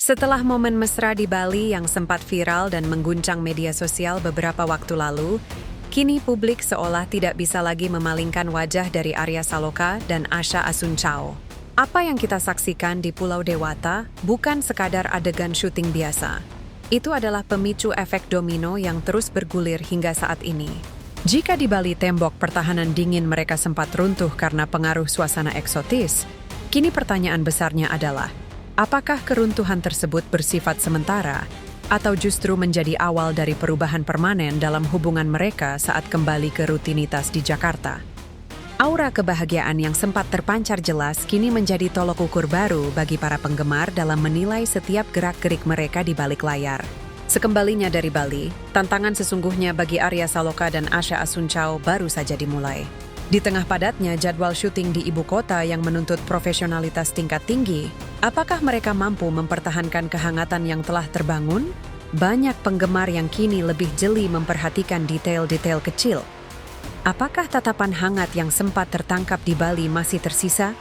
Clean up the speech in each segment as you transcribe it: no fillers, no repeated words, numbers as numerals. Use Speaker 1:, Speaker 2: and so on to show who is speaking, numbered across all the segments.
Speaker 1: Setelah momen mesra di Bali yang sempat viral dan mengguncang media sosial beberapa waktu lalu, kini publik seolah tidak bisa lagi memalingkan wajah dari Arya Saloka dan Asha Asuncao. Apa yang kita saksikan di Pulau Dewata bukan sekadar adegan syuting biasa. Itu adalah pemicu efek domino yang terus bergulir hingga saat ini. Jika di Bali tembok pertahanan dingin mereka sempat runtuh karena pengaruh suasana eksotis, kini pertanyaan besarnya adalah, apakah keruntuhan tersebut bersifat sementara atau justru menjadi awal dari perubahan permanen dalam hubungan mereka saat kembali ke rutinitas di Jakarta? Aura kebahagiaan yang sempat terpancar jelas kini menjadi tolok ukur baru bagi para penggemar dalam menilai setiap gerak-gerik mereka di balik layar. Sekembalinya dari Bali, tantangan sesungguhnya bagi Arya Saloka dan Asha Asuncao baru saja dimulai. Di tengah padatnya jadwal syuting di ibu kota yang menuntut profesionalitas tingkat tinggi, apakah mereka mampu mempertahankan kehangatan yang telah terbangun? Banyak penggemar yang kini lebih jeli memperhatikan detail-detail kecil. Apakah tatapan hangat yang sempat tertangkap di Bali masih tersisa?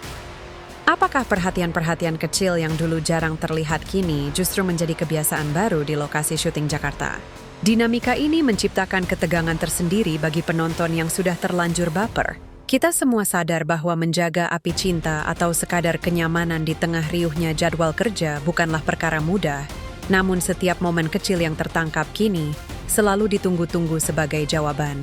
Speaker 1: Apakah perhatian-perhatian kecil yang dulu jarang terlihat kini justru menjadi kebiasaan baru di lokasi syuting Jakarta? Dinamika ini menciptakan ketegangan tersendiri bagi penonton yang sudah terlanjur baper. Kita semua sadar bahwa menjaga api cinta atau sekadar kenyamanan di tengah riuhnya jadwal kerja bukanlah perkara mudah. Namun setiap momen kecil yang tertangkap kini selalu ditunggu-tunggu sebagai jawaban.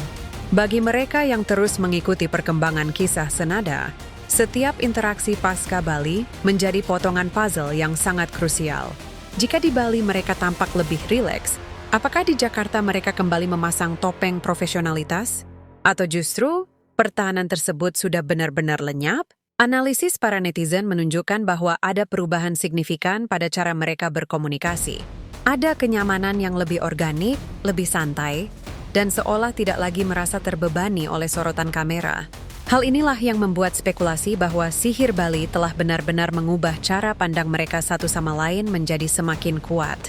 Speaker 1: Bagi mereka yang terus mengikuti perkembangan kisah senada, setiap interaksi pasca Bali menjadi potongan puzzle yang sangat krusial. Jika di Bali mereka tampak lebih rileks, apakah di Jakarta mereka kembali memasang topeng profesionalitas? Atau justru pertahanan tersebut sudah benar-benar lenyap? Analisis para netizen menunjukkan bahwa ada perubahan signifikan pada cara mereka berkomunikasi. Ada kenyamanan yang lebih organik, lebih santai, dan seolah tidak lagi merasa terbebani oleh sorotan kamera. Hal inilah yang membuat spekulasi bahwa sihir Bali telah benar-benar mengubah cara pandang mereka satu sama lain menjadi semakin kuat.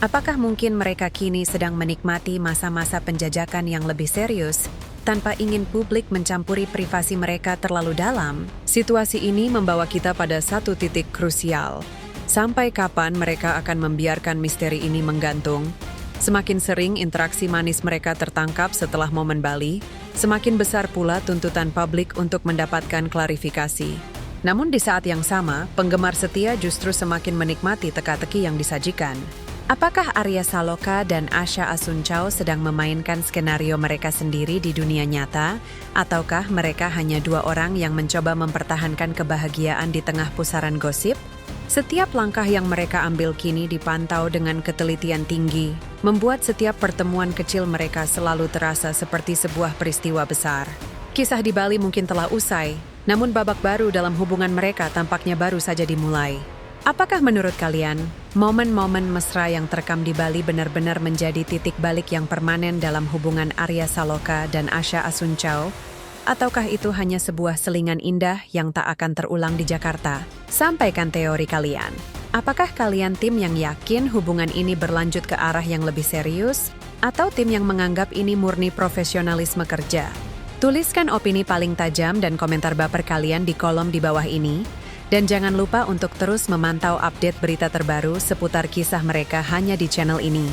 Speaker 1: Apakah mungkin mereka kini sedang menikmati masa-masa penjajakan yang lebih serius, tanpa ingin publik mencampuri privasi mereka terlalu dalam? Situasi ini membawa kita pada satu titik krusial. Sampai kapan mereka akan membiarkan misteri ini menggantung? Semakin sering interaksi manis mereka tertangkap setelah momen Bali, semakin besar pula tuntutan publik untuk mendapatkan klarifikasi. Namun di saat yang sama, penggemar setia justru semakin menikmati teka-teki yang disajikan. Apakah Arya Saloka dan Asha Asuncao sedang memainkan skenario mereka sendiri di dunia nyata, ataukah mereka hanya dua orang yang mencoba mempertahankan kebahagiaan di tengah pusaran gosip? Setiap langkah yang mereka ambil kini dipantau dengan ketelitian tinggi, membuat setiap pertemuan kecil mereka selalu terasa seperti sebuah peristiwa besar. Kisah di Bali mungkin telah usai, namun babak baru dalam hubungan mereka tampaknya baru saja dimulai. Apakah menurut kalian, momen-momen mesra yang terekam di Bali benar-benar menjadi titik balik yang permanen dalam hubungan Arya Saloka dan Asha Asuncao? Ataukah itu hanya sebuah selingan indah yang tak akan terulang di Jakarta? Sampaikan teori kalian. Apakah kalian tim yang yakin hubungan ini berlanjut ke arah yang lebih serius? Atau tim yang menganggap ini murni profesionalisme kerja? Tuliskan opini paling tajam dan komentar baper kalian di kolom di bawah ini. Dan jangan lupa untuk terus memantau update berita terbaru seputar kisah mereka hanya di channel ini.